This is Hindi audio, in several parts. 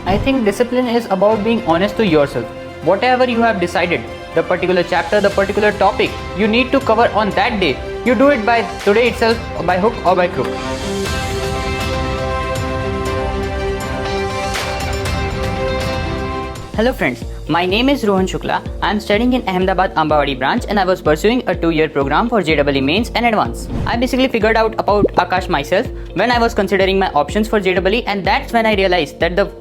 I think discipline is about being honest to yourself. Whatever you have decided, the particular chapter, the particular topic you need to cover on that day, you do it by today itself, by hook or by crook. Hello friends, my name is Rohan Shukla. I am studying in Ahmedabad Ambawadi branch and I was pursuing a 2-year program for JEE Mains and Advance. I basically figured out about Akash myself when I was considering my options for JEE, and that's when I realized that the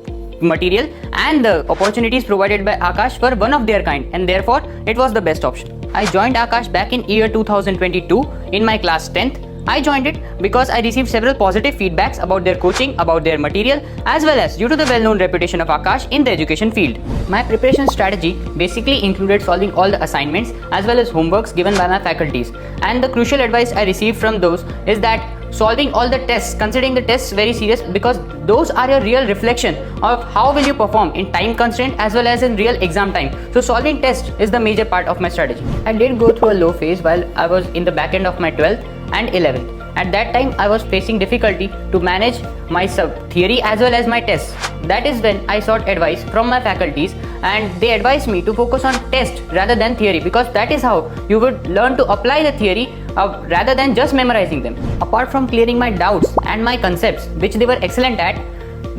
material and the opportunities provided by Akash were one of their kind, and therefore it was the best option. I joined Akash back in year 2022 in my class 10th. I joined it because I received several positive feedbacks about their coaching, about their material, as well as due to the well-known reputation of Akash in the education field. My preparation strategy basically included solving all the assignments as well as homeworks given by my faculties. And the crucial advice I received from those is that solving all the tests, considering the tests very serious, because those are your real reflection of how will you perform in time constraint as well as in real exam time. So solving tests is the major part of my strategy. I did go through a low phase while I was in the back end of my 12th and 11th. At that time, I was facing difficulty to manage my theory as well as my tests. That is when I sought advice from my faculties, and they advised me to focus on test rather than theory, because that is how you would learn to apply the theory rather than just memorizing them. Apart from clearing my doubts and my concepts, which they were excellent at,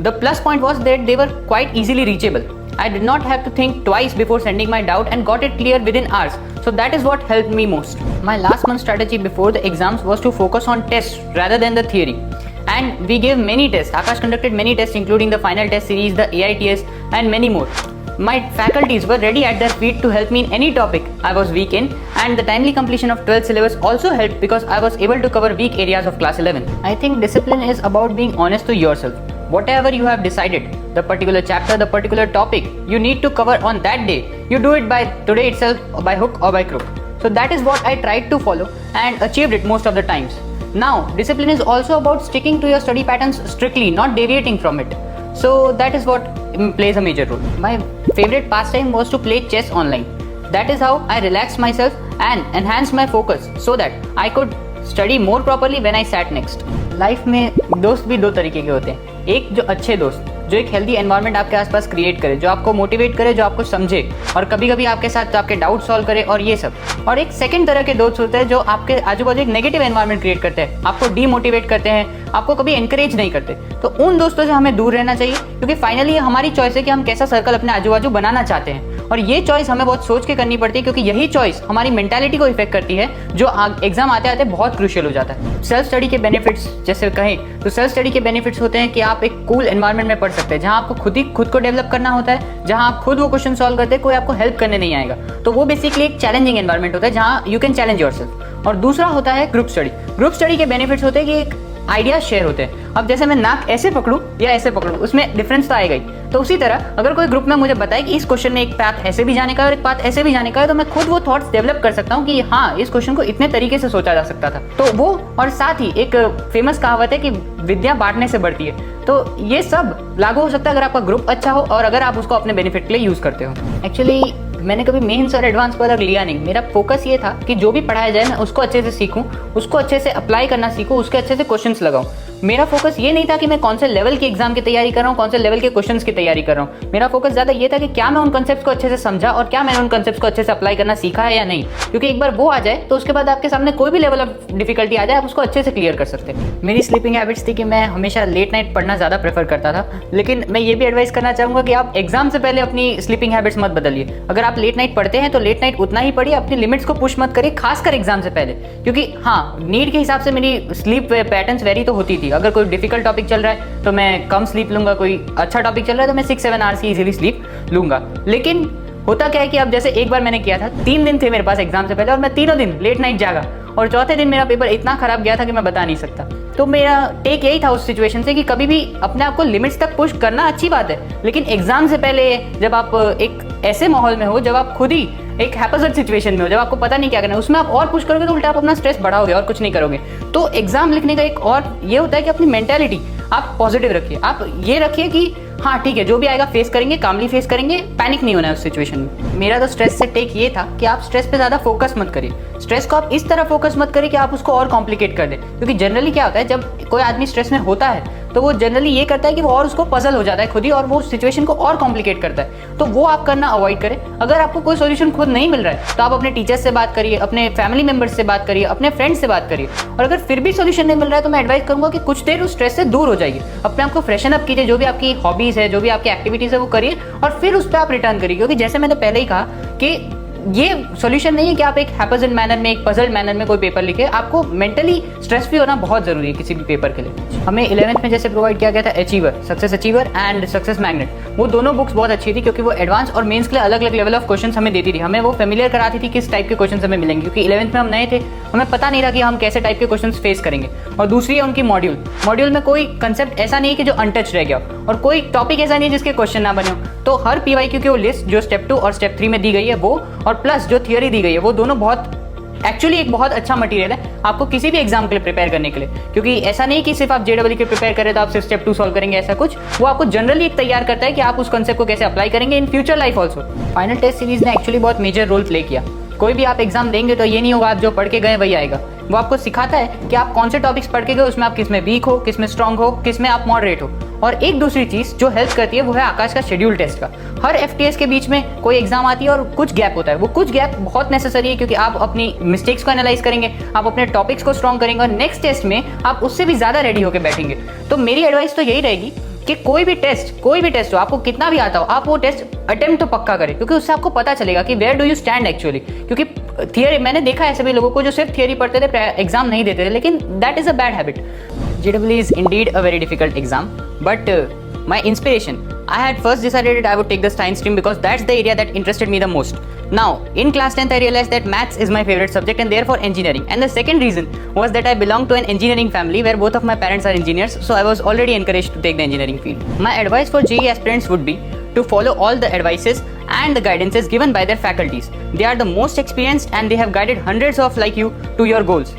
the plus point was that they were quite easily reachable. I did not have to think twice before sending my doubt and got it clear within hours. So that is what helped me most. My last month strategy before the exams was to focus on tests rather than the theory. And we gave many tests. Akash conducted many tests, including the final test series, the AITS, and many more. My faculties were ready at their feet to help me in any topic I was weak in, and the timely completion of 12th syllabus also helped because I was able to cover weak areas of class 11. I think discipline is about being honest to yourself. Whatever you have decided, the particular chapter, the particular topic you need to cover on that day, you do it by today itself, by hook or by crook. So that is what I tried to follow and achieved it most of the times. Now, discipline is also about sticking to your study patterns strictly, not deviating from it. So that is what plays a major role. My favorite pastime was to play chess online. That is how I relaxed myself and enhanced my focus so that I could study more properly when I sat next. Life में दोस्त भी दो तरीके के होते हैं. एक जो अच्छे दोस्त, जो एक हेल्दी एनवायरनमेंट आपके आसपास क्रिएट करे, जो आपको मोटिवेट करे, जो आपको समझे और कभी कभी आपके साथ आपके डाउट सॉल्व करे और ये सब. और एक सेकंड तरह के दोस्त होते हैं जो आपके आजू बाजू एक नेगेटिव एनवायरनमेंट क्रिएट करते हैं, आपको डीमोटिवेट करते हैं, आपको कभी एनकरेज नहीं करते. तो उन दोस्तों से हमें दूर रहना चाहिए, क्योंकि फाइनली हमारी चॉइस है कि हम कैसा सर्कल अपने आजू बाजू बनाना चाहते हैं. और ये चॉइस हमें बहुत सोच के करनी पड़ती है, क्योंकि यही चॉइस हमारी मेंटालिटी को इफेक्ट करती है, जो एग्जाम आते आते बहुत क्रूशियल हो जाता है. सेल्फ स्टडी के बेनिफिट्स जैसे कहें तो सेल्फ स्टडी के बेनिफिट्स होते हैं कि आप एक कूल एनवायरनमेंट में पढ़ सकते हैं, जहां आपको खुद को डेवलप करना होता है, जहां आप खुद वो क्वेश्चन सॉल्व करते हैं, कोई आपको हेल्प करने नहीं आएगा. तो वो बेसिकली एक चैलेंजिंग एनवायरनमेंट होता है जहां यू कैन चैलेंज योरसेल्फ. और दूसरा होता है ग्रुप स्टडी. ग्रुप स्टडी के बेनिफिट्स होते हैं कि एक आइडिया शेयर होते हैं. अब जैसे मैं नाक ऐसे पकड़ूं या ऐसे पकड़ूं, उसमें डिफरेंस तो आएगा ही. तो उसी तरह अगर कोई ग्रुप में मुझे बताए कि इस क्वेश्चन में एक पाथ ऐसे भी जाने का और एक पाथ ऐसे भी जाने का है, तो मैं खुद वो थॉट्स डेवलप कर सकता हूँ कि हाँ, इस क्वेश्चन को इतने तरीके से सोचा जा सकता था. तो वो, और साथ ही एक फेमस कहावत है कि विद्या बांटने से बढ़ती है. तो ये सब लागू हो सकता है अगर आपका ग्रुप अच्छा हो और अगर आप उसको अपने बेनिफिट के लिए यूज करते हो. एक्चुअली मैंने कभी मेंस और एडवांस पर अलग लिया नहीं. मेरा फोकस ये था कि जो भी पढ़ाया जाए मैं उसको अच्छे से सीखूं, उसको अच्छे से अप्लाई करना सीखूं, उसके अच्छे से क्वेश्चंस लगाऊं. मेरा फोकस ये नहीं था कि मैं कौन से लेवल की एग्जाम की तैयारी कर रहा हूँ, कौन से लेवल के क्वेश्चंस की तैयारी कर रहा हूँ. मेरा फोकस ज्यादा ये था कि क्या मैं उन कॉन्सेप्ट्स को अच्छे से समझा और क्या मैंने उन कॉन्सेप्ट्स को अच्छे से अप्लाई करना सीखा है या नहीं. क्योंकि एक बार वो आ जाए तो उसके बाद आपके सामने कोई भी लेवल ऑफ डिफिकल्टी आ जाए, आप उसको अच्छे से क्लियर कर सकते हैं. मेरी स्लीपिंग हैबिट्स थी कि मैं हमेशा लेट नाइट पढ़ना ज़्यादा प्रेफर करता था. लेकिन मैं ये भी एडवाइस करना चाहूँगा कि आप एग्जाम से पहले अपनी स्लीपिंग हैबिट्स मत बदलिए. अगर आप लेट नाइट पढ़ते हैं तो लेट नाइट उतना ही पढ़िए, अपनी लिमिट्स को पुश मत करिए, खासकर एग्जाम से पहले. क्योंकि हाँ, नीड के हिसाब से मेरी स्लीप पैटर्न्स वेरी तो होती थी. अगर कोई डिफिकल्ट टॉपिक चल रहा है तो मैं कम स्लीप लूंगा, कोई अच्छा टॉपिक चल रहा है तो मैं 6-7 आवर्स की इजीली स्लीप लूंगा. लेकिन होता क्या है कि अब जैसे एक बार मैंने किया था, 3 दिन थे मेरे पास एग्जाम से पहले और मैं तीनों दिन लेट नाइट जागा और चौथे दिन मेरा पेपर इतना खराब गया था कि मैं बता नहीं सकता. तो मेरा टेक यही था उस सिचुएशन से कि कभी भी अपने आप को लिमिट्स तक पुश करना अच्छी बात है, लेकिन एग्जाम से पहले जब आप एक ऐसे माहौल में हो, जब आप खुद ही एक हैपजर्ड सिचुएशन में हो, जब आपको पता नहीं क्या करना है, उसमें आप और पुश करोगे तो उल्टा आप अपना स्ट्रेस बढ़ाओगे और कुछ नहीं करोगे. तो एग्जाम लिखने का एक और ये होता है कि अपनी मेंटालिटी आप पॉजिटिव रखिए. आप ये रखिए कि हाँ ठीक है, जो भी आएगा फेस करेंगे, कामली फेस करेंगे, पैनिक नहीं होना है उस सिचुएशन में. मेरा तो स्ट्रेस से टेक ये था कि आप स्ट्रेस पे ज़्यादा फोकस मत करिए. स्ट्रेस को आप इस तरह फोकस मत करिए कि आप उसको और कॉम्प्लिकेट कर दें. क्योंकि जनरली क्या होता है, जब कोई आदमी स्ट्रेस में होता है तो वो जनरली ये करता है कि वो और उसको पजल हो जाता है खुद ही, और वो सिचुएशन को और कॉम्प्लिकेट करता है। तो वो आप करना अवॉइड करें। अगर आपको कोई सोल्यूशन खुद नहीं मिल रहा है तो आप अपने टीचर्स से बात करिए, अपने फैमिली मेंबर्स से बात करिए, अपने फ्रेंड्स से बात करिए। और अगर फिर भी सोल्यूशन नहीं मिल रहा है तो मैं एडवाइस करूंगा कि कुछ देर उस स्ट्रेस से दूर हो जाइए, अपने आप को फ्रेशन अप कीजिए, जो भी आपकी हॉबीज है, जो भी आपकी एक्टिविटीज है वो करिए, और फिर उस पर आप रिटर्न करिए। क्योंकि जैसे मैंने पहले ही कहा कि ये सॉल्यूशन नहीं है कि आप एक हैपजन मैनर में, एक पजल्ड मैनर में कोई पेपर लिखे। आपको मेंटली स्ट्रेस फ्री होना बहुत जरूरी है किसी भी पेपर के लिए। हमें 11th में जैसे प्रोवाइड किया गया था achiever, success achiever and success magnet. वो दोनों बुक्स बहुत अच्छी थी क्योंकि वो एडवांस और मेंस के लिए अलग अलग लेवल ऑफ क्वेश्चंस हमें देती थी। हमें वो फेमिलियर कराती थी किस टाइप के क्वेश्चंस हमें मिलेंगे, क्योंकि 11th में हम नए थे, हमें पता नहीं था कि हम कैसे टाइप के क्वेश्चंस फेस करेंगे। और दूसरी है उनकी मॉड्यूल में कोई कंसेप्ट ऐसा नहीं है कि जो अनटच रह गया, और कोई टॉपिक ऐसा नहीं है जिसके क्वेश्चन ना बने हो। तो हर PYQ की वो लिस्ट जो स्टेप 2 और स्टेप 3 में दी गई है वो, और प्लस जो थियरी दी गई है, वो दोनों बहुत एक्चुअली एक बहुत अच्छा मटेरियल है आपको किसी भी एग्जाम के लिए प्रिपेयर करने के लिए। क्योंकि ऐसा नहीं कि सिर्फ आप JEE के प्रिपेयर करें तो आप सिर्फ स्टेप 2 सॉल्व करेंगे, ऐसा कुछ। वो आपको जनरली एक तैयार करता है कि आप उस कॉन्सेप्ट को कैसे अप्लाई करेंगे in future life also. Final test series ने एक्चुअली बहुत मेजर रोल प्ले किया। कोई भी आप एग्जाम देंगे तो ये नहीं होगा आप जो पढ़ के गए वही आएगा। वो आपको सिखाता है कि आप कौन से टॉपिक्स पढ़ के गए, उसमें आप किस में वीक हो, किस में स्ट्रांग हो, किस में आप मॉडरेट हो। और एक दूसरी चीज जो हेल्प करती है वो है आकाश का शेड्यूल टेस्ट का। हर FTS के बीच में कोई एग्जाम आती है और कुछ गैप होता है। वो कुछ गैप बहुत नेसेसरी है क्योंकि आप अपनी मिस्टेक्स को एनालाइज करेंगे, आप अपने टॉपिक्स को स्ट्रांग करेंगे, और नेक्स्ट टेस्ट में आप उससे भी ज्यादा रेडी होकर बैठेंगे। तो मेरी एडवाइस तो यही रहेगी कि कोई भी टेस्ट हो, आपको कितना भी आता हो, आप वो टेस्ट अटेम्प्ट तो पक्का करें, क्योंकि उससे आपको पता चलेगा कि where do you stand actually. क्योंकि थियरी, मैंने देखा है सभी लोगों को जो सिर्फ थियरी पढ़ते थे, एग्जाम नहीं देते थे, लेकिन that is a bad habit. JEE is indeed a very difficult exam, but my inspiration, I had first decided that I would take the science stream because that's the area that interested me the most. Now, in class 10th, I realized that maths is my favorite subject and therefore engineering. And the second reason was that I belong to an engineering family where both of my parents are engineers, so I was already encouraged to take the engineering field. My advice for JEE aspirants would be to follow all the advices and the guidances given by their faculties. They are the most experienced and they have guided hundreds of like you to your goals.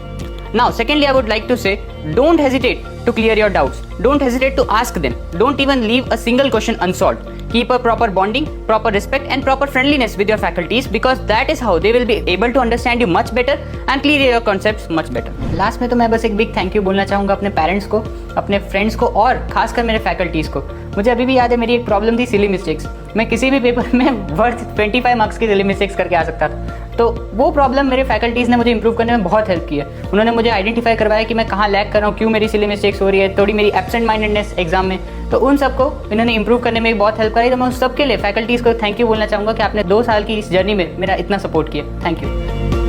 Now, secondly, I would like to say, don't hesitate to clear your doubts. Don't hesitate to ask them. Don't even leave a single question unsolved. Keep a proper bonding, proper respect and proper friendliness with your faculties, because that is how they will be able to understand you much better and clear your concepts much better. Last में तो मैं बस एक बिग थैंक यू बोलना चाहूँगा अपने पेरेंट्स को, अपने फ्रेंड्स को और खासकर मेरे फैकल्टीज़ को। मुझे अभी भी याद है मेरी एक प्रॉब्लम थी सिली मिस्टेक्स। मैं किसी भी पेपर में वर्थ 25 मार्क्स की सिली मिस्टेक्स करके आ सकता था। तो वो प्रॉब्लम मेरे फैकल्टीज़ ने मुझे इंप्रूव करने में बहुत हेल्प की है। उन्होंने मुझे आइडेंटिफाई करवाया कि मैं कहाँ लैग कर रहा हूँ, क्यों मेरी सिली मिस्टेक्स हो रही है, थोड़ी मेरी एब्सेंट माइंडेडनेस एग्जाम में। तो उन सबको इन्होंने इंप्रूव करने में बहुत हेल्प करी। तो मैं उस सबके लिए फैकल्टीज़ को थैंक यू बोलना चाहूँगा कि आपने 2 साल की इस जर्नी में मेरा इतना सपोर्ट किया। Thank you.